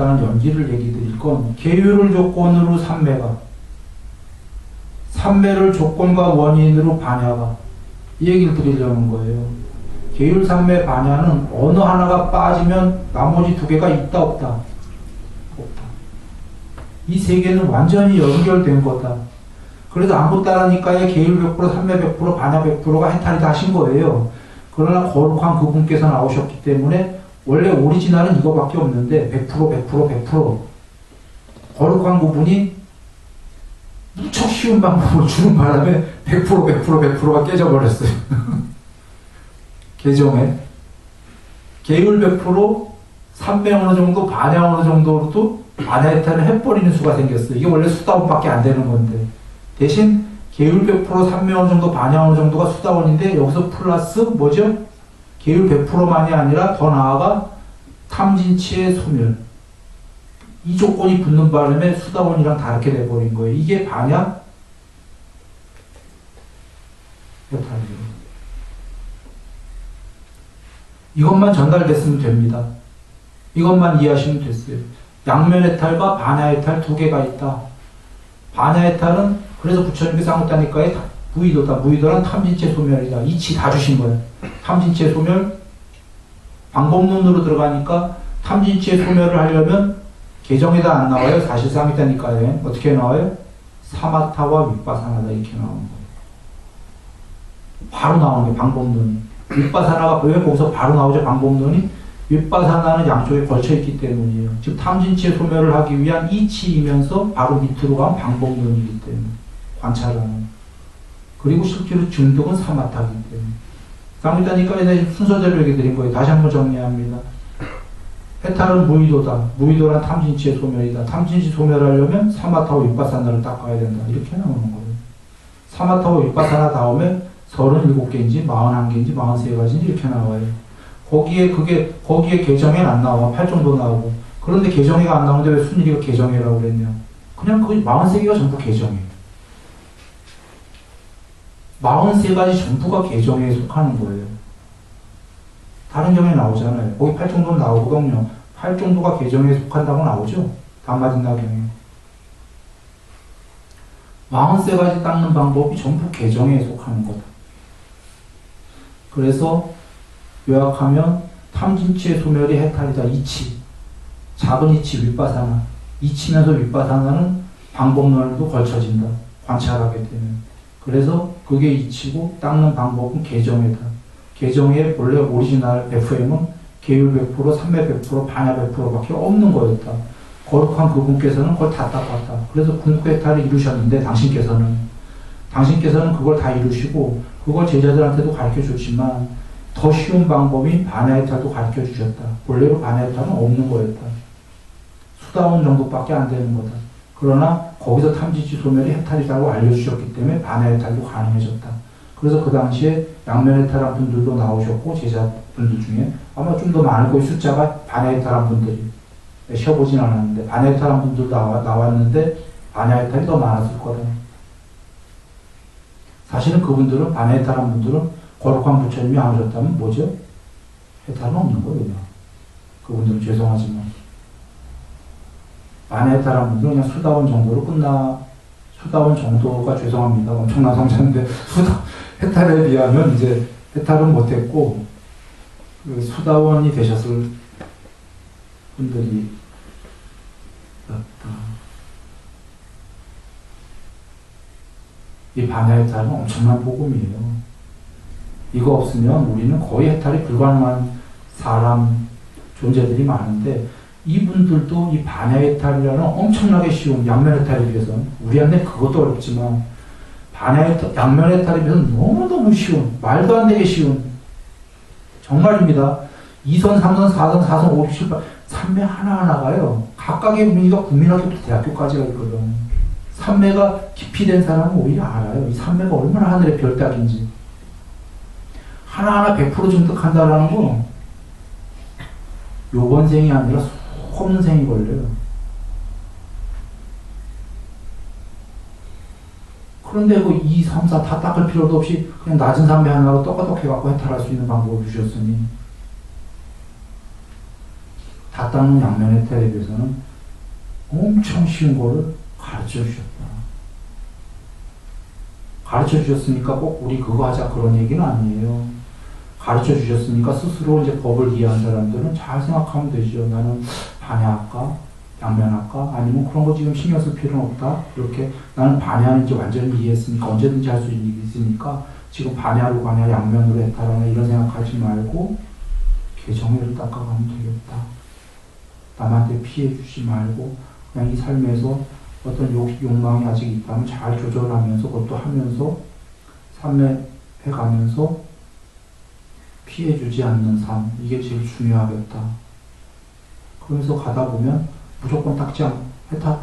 라는 연기를 얘기 드릴 건 계율을 조건으로 삼매가, 삼매를 조건과 원인으로 반야가, 이 얘기를 드리려는 거예요. 계율 삼매 반야는 어느 하나가 빠지면 나머지 두 개가 있다 없다? 없다. 이 세 개는 완전히 연결된 거다. 그래서 아무따라니까의 계율 100%, 삼매 100%, 반야 100%가 해탈이다 하신 거예요. 그러나 거룩한 그분께서 나오셨기 때문에 원래 오리지널은 이거밖에 없는데 100% 거룩한 그분이 무척 쉬운 방법을 주는 바람에 100%가 깨져버렸어요. 개정에 계율 100%, 삼매 어느 정도, 반야 어느 정도로도 반야 해탈을 해버리는 수가 생겼어요. 이게 원래 수다원밖에 안 되는 건데 대신 계율 100%, 삼매 어느 정도, 반야 어느 정도가 수다원인데 여기서 플러스 뭐죠? 계율 100%만이 아니라 더 나아가 탐진치의 소멸, 이 조건이 붙는 바람에 수다원이랑 다르게 돼버린 거예요. 이게 반야 해탈이에요. 이것만 전달됐으면 됩니다. 이것만 이해하시면 됐어요. 양면 해탈과 반야 해탈 두 개가 있다. 반야 해탈은 그래서 부처님께서 쌍따니까에 무의도다. 무의도란 탐진체 소멸이다. 이치 다 주신 거예요. 탐진체 소멸, 방법론으로 들어가니까 탐진체 소멸을 하려면 개정에다 안 나와요. 사실상 있다니까요. 어떻게 나와요? 사마타와 윗바사나다 이렇게 나오는 거예요. 바로 나오는 게 방법론이. 윗바사나가 왜 거기서 바로 나오죠? 방법론이 윗바사나는 양쪽에 걸쳐 있기 때문이에요. 즉 탐진체 소멸을 하기 위한 이치이면서 바로 밑으로 가면 방법론이기 때문에 관찰하는. 그리고 실제로 중독은 사마타이기 때문에. 쌍미다니까 순서대로 얘기 드린 거예요. 다시 한번 정리합니다. 해탈은 무의도다. 무의도란 탐진치의 소멸이다. 탐진치 소멸하려면 사마타와 윗바사나를 닦아야 된다. 이렇게 나오는 거예요. 사마타와 윗바사나 다음에 37개인지 41개인지 43가지인지 이렇게 나와요. 거기에 개정에는 안 나와. 8 정도 나오고. 그런데 개정회가 안 나오는데 왜 순일이가 개정회라고 그랬냐. 그냥 그 43개가 전부 개정회예요. 43가지 전부가 개정회에 속하는 거예요. 다른 경에 나오잖아요. 거기 8 정도 나오거든요. 8 정도가 개정회에 속한다고 나오죠. 담마딘나경에. 43가지 닦는 방법이 전부 개정회에 속하는 거다. 그래서 요약하면 탐진치의 소멸이 해탈이다. 이치. 작은 이치 윗바사나. 이치면서 윗바사나는 방법론에도 걸쳐진다. 관찰하게 되면. 그래서 그게 이치고 닦는 방법은 개정회다. 개정의 원래 오리지널 FM은 계율 100%, 삼매 100%, 반야 100%밖에 없는 거였다. 거룩한 그분께서는 그걸 다 닦았다. 그래서 궁극해탈을 이루셨는데 당신께서는 그걸 다 이루시고 그걸 제자들한테도 가르쳐줬지만 더 쉬운 방법인 반야해탈도 가르쳐주셨다. 원래로 반야해탈은 없는 거였다. 수다원 정도밖에 안 되는 거다. 그러나 거기서 탐지치 소멸이 해탈이라고 알려주셨기 때문에 반야해탈도 가능해졌다. 그래서 그 당시에 양면해탈한 분들도 나오셨고 제자분들 중에 아마 좀 더 많을 거예요. 숫자가 반야해탈한 분들이. 쉬어보진 않았는데 반야해탈한 분들도 나왔는데 반야해탈이 더 많았을 거다. 사실은 그분들은 반야해탈한 분들은 거룩한 부처님이 안 오셨다면 뭐죠? 해탈은 없는 거예요. 그분들은 죄송하지만 반야해탈한 분들은 그냥 수다원 정도로 수다원 정도가 죄송합니다. 엄청난 성자인데 해탈에 비하면 이제 해탈은 못했고 그 수다원이 되셨을 분들이 이 반야해탈은 엄청난 복음이에요. 이거 없으면 우리는 거의 해탈이 불가능한 사람, 존재들이 많은데 이분들도 이 반야해탈이라는 엄청나게 쉬운 양면해탈에 비해서는 우리한테 그것도 어렵지만 양면해탈에 비해서는 너무너무 쉬운, 말도 안 되게 쉬운 정말입니다. 2선, 3선, 4선, 4선, 5, 6, 7, 8 삼매 하나하나가요. 각각의 분위기가 국민학교부터 대학교까지가 있거든. 삼매가 깊이 된 사람은 오히려 알아요. 이 삼매가 얼마나 하늘의 별따기인지. 하나하나 100% 증득한다라는 건 요번 생이 아니라 수없는 생이 걸려요. 그런데 그 2, 3, 4 다 닦을 필요도 없이 그냥 낮은 삼매 하나로 똑같게 해갖고 해탈할 수 있는 방법을 주셨으니 다 닦는 양면 해탈에 비해서는 엄청 쉬운 거를 가르쳐 주셨다. 가르쳐 주셨으니까 꼭 우리 그거 하자 그런 얘기는 아니에요. 가르쳐 주셨으니까 스스로 이제 법을 이해한 사람들은 잘 생각하면 되죠. 나는 반야할까? 양면할까? 아니면 그런 거 지금 신경 쓸 필요는 없다. 이렇게 나는 반야는 이제 완전히 이해했으니까 언제든지 할 수 있으니까 지금 반야로 가냐 양면으로 해탈하냐 이런 생각하지 말고 개정회를 닦아가면 되겠다. 남한테 피해 주지 말고 그냥 이 삶에서 어떤 욕망이 아직 있다면 잘 조절하면서 그것도 하면서 삼매해가면서 피해 주지 않는 삶 이게 제일 중요하겠다. 그러면서 가다 보면 무조건 닦지 않고 해탈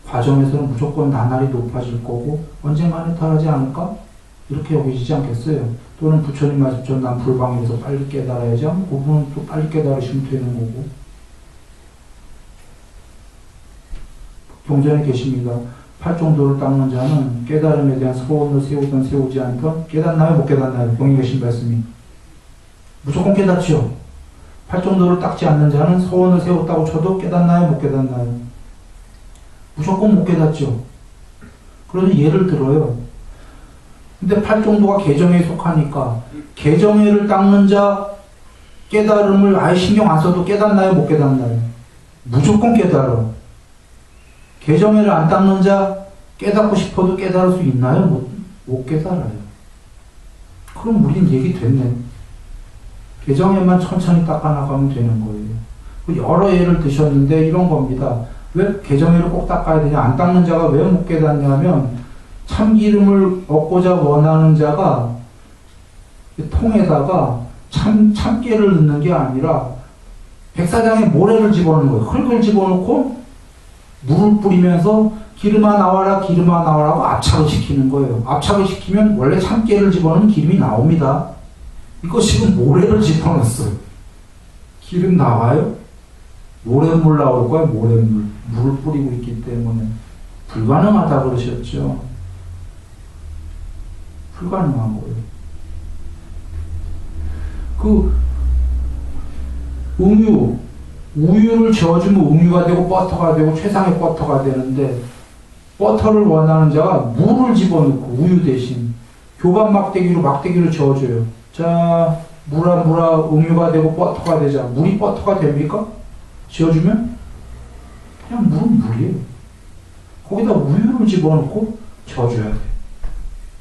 과정에서는 무조건 나날이 높아질 거고 언젠가 해탈하지 않을까? 이렇게 여기지지 않겠어요. 또는 부처님 말씀처럼 난 불방에서 빨리 깨달아야지 하면 그분은 또 빨리 깨달으시면 되는 거고. 경전에 계십니다. 팔정도를 닦는 자는 깨달음에 대한 소원을 세우든 세우지 않든 깨닫나요? 못 깨닫나요? 경에 계신 말씀이 무조건 깨닫죠. 팔정도를 닦지 않는 자는 소원을 세웠다고 쳐도 깨닫나요? 못 깨닫나요? 무조건 못 깨닫죠. 그러니 예를 들어요. 근데 팔정도가 개정회에 속하니까 개정회를 닦는 자 깨달음을 아예 신경 안 써도 깨닫나요? 못 깨닫나요? 무조건 깨달아. 개정회를 안 닦는 자 깨닫고 싶어도 깨달을 수 있나요? 못 깨달아요. 그럼 우린 얘기 됐네. 개정회만 천천히 닦아나가면 되는 거예요. 여러 예를 드셨는데 이런 겁니다. 왜 개정회를 꼭 닦아야 되냐? 안 닦는 자가 왜 못 깨닫냐면 참기름을 얻고자 원하는 자가 통에다가 참깨를 넣는 게 아니라 백사장에 모래를 집어넣는 거예요. 흙을 집어넣고 물을 뿌리면서 기름아 나와라 기름아 나와라고 압착을 시키는 거예요. 압착을 시키면 원래 참깨를 집어넣으면 기름이 나옵니다. 이거 지금 모래를 집어넣었어요. 기름 나와요? 모래물 나올 거야 모래물. 물을 뿌리고 있기 때문에 불가능하다 그러셨죠. 불가능한 거예요. 우유를 저어주면 우유가 되고 버터가 되고 최상의 버터가 되는데 버터를 원하는 자가 물을 집어넣고 우유 대신 교반 막대기로 저어줘요. 자, 물아 우유가 되고 버터가 되자. 물이 버터가 됩니까? 지어주면? 그냥 물은 물이에요. 거기다 우유를 집어넣고 저어줘야 돼.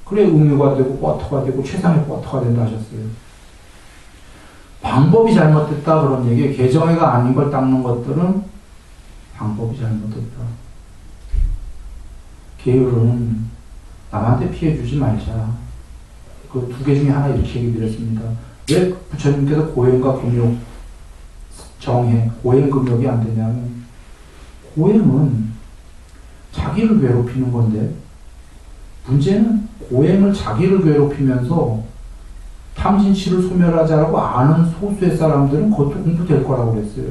그래 우유가 되고 버터가 되고 최상의 버터가 된다 하셨어요. 방법이 잘못됐다 그런 얘기예요. 개정회가 아닌 걸 닦는 것들은 방법이 잘못됐다. 계율은 남한테 피해 주지 말자. 그 두 개 중에 하나 이렇게 얘기 드렸습니다. 왜 부처님께서 고행과 금욕 정해 고행 금욕이 안 되냐면 고행은 자기를 괴롭히는 건데 문제는 고행을 자기를 괴롭히면서 탐진치를 소멸하자라고 아는 소수의 사람들은 그것도 공부될 거라고 그랬어요.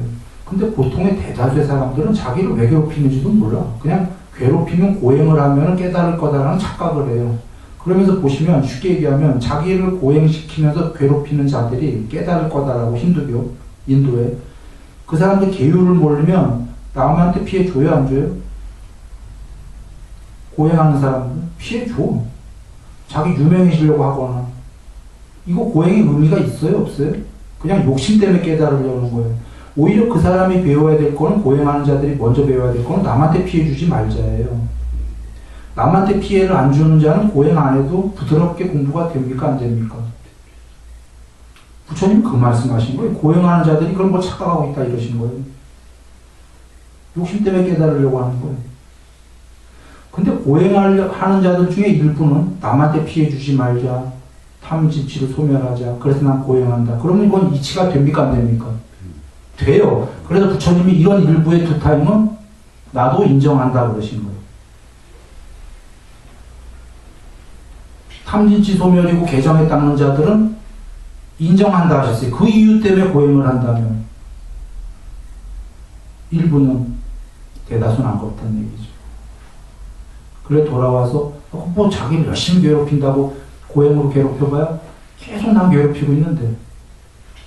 근데 보통의 대다수의 사람들은 자기를 왜 괴롭히는지도 몰라. 그냥 괴롭히면 고행을 하면 깨달을 거다라는 착각을 해요. 그러면서 보시면 쉽게 얘기하면 자기를 고행시키면서 괴롭히는 자들이 깨달을 거다라고 힌두교, 인도에 그 사람들 계율을 모르면 남한테 피해 줘요, 안 줘요? 고행하는 사람들 피해 줘. 자기 유명해지려고 하거나 이거 고행의 의미가 있어요, 없어요? 그냥 욕심 때문에 깨달으려는 거예요. 오히려 그 사람이 배워야 될 거는 고행하는 자들이 먼저 배워야 될 거는 남한테 피해 주지 말자예요. 남한테 피해를 안 주는 자는 고행 안 해도 부드럽게 공부가 됩니까, 안 됩니까? 부처님 그 말씀하신 거예요. 고행하는 자들이 그런 걸 착각하고 있다 이러신 거예요. 욕심 때문에 깨달으려고 하는 거예요. 근데 고행하는 자들 중에 일부는 남한테 피해 주지 말자. 탐진치를 소멸하자. 그래서 난 고행한다. 그러면 이건 이치가 됩니까? 안 됩니까? 돼요. 그래서 부처님이 이런 일부의 두 타임은 나도 인정한다 그러신 거예요. 탐진치 소멸이고 개정에 닦는 자들은 인정한다 하셨어요. 그 이유 때문에 고행을 한다면 일부는 대다수는 안 그렇다는 얘기죠. 그래 돌아와서 뭐 자기를 열심히 괴롭힌다고 고행으로 괴롭혀봐야 계속 난 괴롭히고 있는데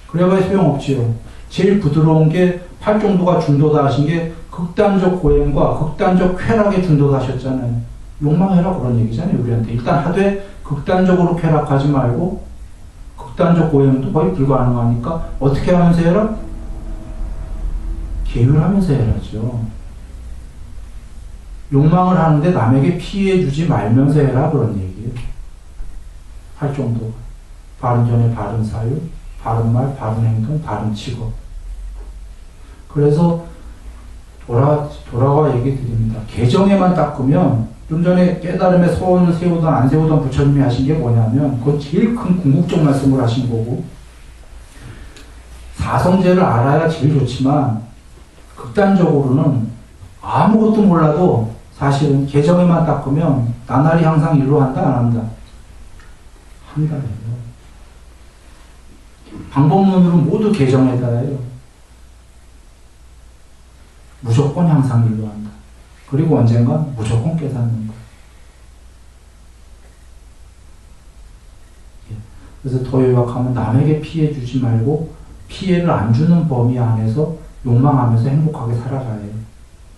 그래봐야 소용없지요. 제일 부드러운 게 팔종도가 중도다 하신 게 극단적 고행과 극단적 쾌락에 중도다 하셨잖아요. 욕망해라 그런 얘기잖아요. 우리한테. 일단 하되 극단적으로 쾌락하지 말고 극단적 고행도 거의 불가능하니까 어떻게 하면서 해라? 계율하면서 해라죠. 욕망을 하는데 남에게 피해 주지 말면서 해라 그런 얘기예요. 팔종도가. 바른 견해, 바른 사유, 바른 말, 바른 행동, 바른 직업. 그래서 돌아와 얘기 드립니다. 개정에만 닦으면 좀 전에 깨달음에 소원을 세우던 안 세우던 부처님이 하신 게 뭐냐면 그건 제일 큰 궁극적 말씀을 하신 거고 사성제를 알아야 제일 좋지만 극단적으로는 아무것도 몰라도 사실은 개정에만 닦으면 나날이 항상 일로 한다 안 한다? 한다래요. 방법론으로 모두 개정에 따라요. 무조건 향상 일로 한다. 그리고 언젠가 무조건 깨닫는 거. 그래서 더 요약하면 남에게 피해 주지 말고 피해를 안 주는 범위 안에서 욕망하면서 행복하게 살아가야 해요.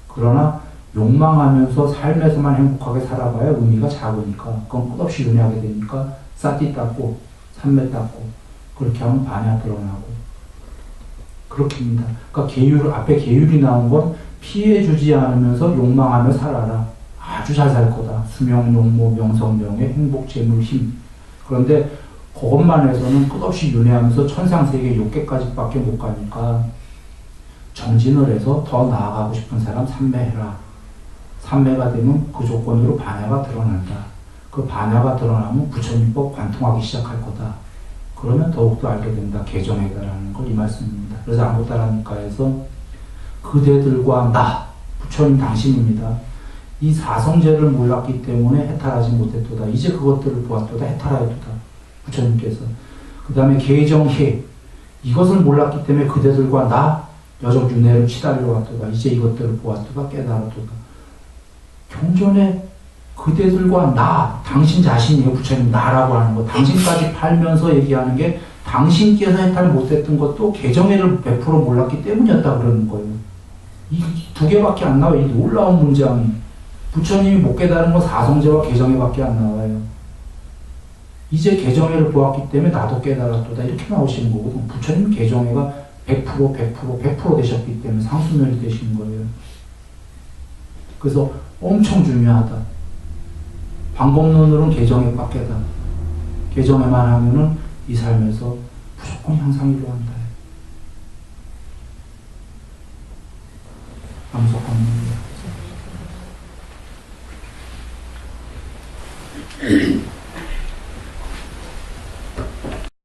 그러나 욕망하면서 삶에서만 행복하게 살아봐야 의미가 작으니까 그건 끝없이 윤회하게 되니까 싸띠 닦고 삼매 닦고 그렇게 하면 반야 드러나고 그렇게입니다. 그러니까 계율 앞에 계율이 나온 건 피해 주지 않으면서 욕망하며 살아라. 아주 잘 살 거다. 수명, 용모, 명성, 명예, 행복, 재물, 힘. 그런데 그것만 해서는 끝없이 윤회하면서 천상세계 6개까지밖에 못 가니까 정진을 해서 더 나아가고 싶은 사람 삼매해라. 삼매가 되면 그 조건으로 반야가 드러난다. 그 반야가 드러나면 부처님법 관통하기 시작할 거다. 그러면 더욱더 알게 된다. 개정해다라는 걸 이 말씀입니다. 그래서 안보따라니까에서 그대들과 나, 부처님 당신입니다. 이 사성제를 몰랐기 때문에 해탈하지 못했도다. 이제 그것들을 보았도다. 해탈하였도다. 부처님께서. 그 다음에 개정해. 이것을 몰랐기 때문에 그대들과 나, 여적 윤회를 치달려 왔도다. 이제 이것들을 보았도다. 깨달았도다. 경전에 그대들과 나, 당신 자신이에요. 부처님 나라고 하는 거. 당신까지 팔면서 얘기하는 게 당신께서 해탈 못했던 것도 개정회를 100% 몰랐기 때문이었다 그러는 거예요. 이 두 개밖에 안 나와요. 이 놀라운 문장이. 부처님이 못 깨달은 건 사성제와 개정회밖에 안 나와요. 이제 개정회를 보았기 때문에 나도 깨달았도다. 이렇게 나오시는 거거든. 부처님 개정회가 100% 되셨기 때문에 상수면이 되신 거예요. 그래서 엄청 중요하다. 방법론으로는 개정회가 깨달아. 개정회만 하면은 이 삶에서 무조건 향상이로 한다. 감사합니다.